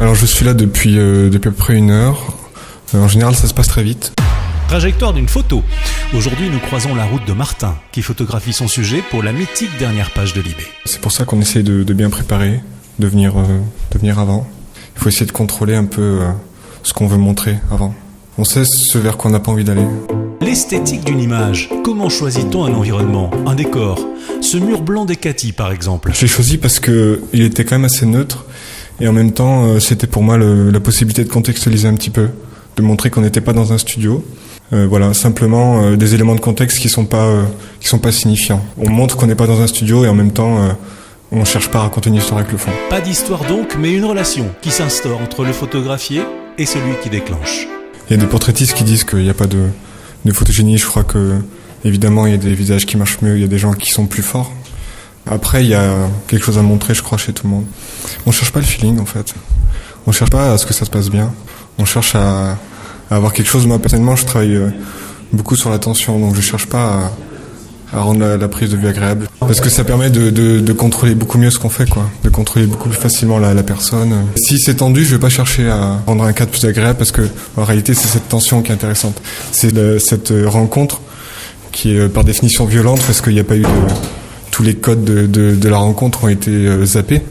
Alors je suis là depuis à peu près 1 heure. En général, ça se passe très vite. Trajectoire d'une photo. Aujourd'hui, nous croisons la route de Martin, qui photographie son sujet pour la mythique dernière page de Libé. C'est pour ça qu'on essaie de bien préparer, de venir avant. Il faut essayer de contrôler un peu ce qu'on veut montrer avant. On sait ce vers quoi on n'a pas envie d'aller. L'esthétique d'une image. Comment choisit-on un environnement, un décor? Ce mur blanc des Cati, par exemple. Je l'ai choisi parce que il était quand même assez neutre et en même temps, c'était pour moi la possibilité de contextualiser un petit peu, de montrer qu'on n'était pas dans un studio. Voilà, simplement des éléments de contexte qui sont pas signifiants. On montre qu'on n'est pas dans un studio et en même temps, on cherche pas à raconter une histoire avec le fond. Pas d'histoire donc, mais une relation qui s'instaure entre le photographié et celui qui déclenche. Il y a des portraitistes qui disent qu'il n'y a pas de photogénie. Je crois que, évidemment, il y a des visages qui marchent mieux, il y a des gens qui sont plus forts. Après, il y a quelque chose à montrer, je crois, chez tout le monde. On cherche pas le feeling, en fait. On cherche pas à ce que ça se passe bien. On cherche à avoir quelque chose. Moi, personnellement, je travaille beaucoup sur l'attention, donc je cherche pas à rendre la prise de vue agréable. Parce que ça permet de contrôler beaucoup mieux ce qu'on fait, quoi. De contrôler beaucoup plus facilement la personne. Si c'est tendu, je vais pas chercher à rendre un cadre plus agréable parce que, en réalité, c'est cette tension qui est intéressante. C'est cette rencontre qui est par définition violente parce qu'il n'y a pas eu tous les codes de la rencontre ont été zappés.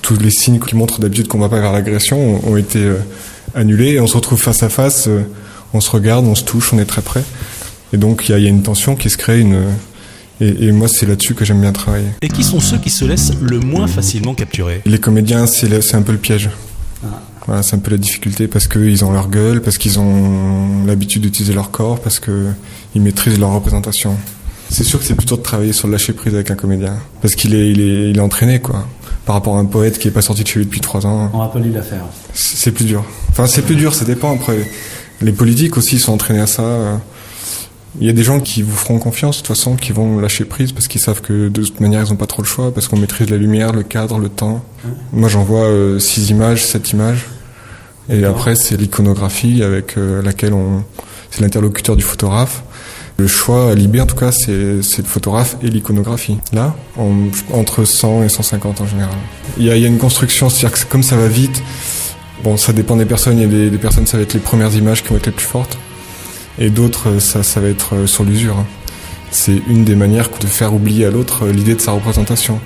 Tous les signes qui montrent d'habitude qu'on va pas vers l'agression ont été annulés et on se retrouve face à face, on se regarde, on se touche, on est très près. Et donc, il y a une tension qui se crée, et moi, c'est là-dessus que j'aime bien travailler. Et qui sont ceux qui se laissent le moins facilement capturer? Les comédiens, c'est un peu le piège. Voilà, c'est un peu la difficulté parce qu'ils ont leur gueule, parce qu'ils ont l'habitude d'utiliser leur corps, parce qu'ils maîtrisent leur représentation. C'est sûr que c'est plutôt de travailler sur le lâcher-prise avec un comédien. Parce qu'il est entraîné, quoi. Par rapport à un poète qui est pas sorti de chez lui depuis 3 ans. On va pas lui la faire. C'est plus dur. Enfin, c'est plus dur, ça dépend. Après, les politiques aussi sont entraînés à ça. Il y a des gens qui vous feront confiance, de toute façon, qui vont lâcher prise parce qu'ils savent que de toute manière, ils ont pas trop le choix, parce qu'on maîtrise la lumière, le cadre, le temps. Moi, j'envoie 6 images, 7 images. Et après, c'est l'iconographie avec laquelle c'est l'interlocuteur du photographe. Le choix à Libé, en tout cas, c'est le photographe et l'iconographie. Là, entre 100 et 150 en général. Il y a une construction, c'est-à-dire que comme ça va vite, bon, ça dépend des personnes. Il y a des personnes, ça va être les premières images qui vont être les plus fortes. Et d'autres, ça va être sur l'usure. C'est une des manières de faire oublier à l'autre l'idée de sa représentation.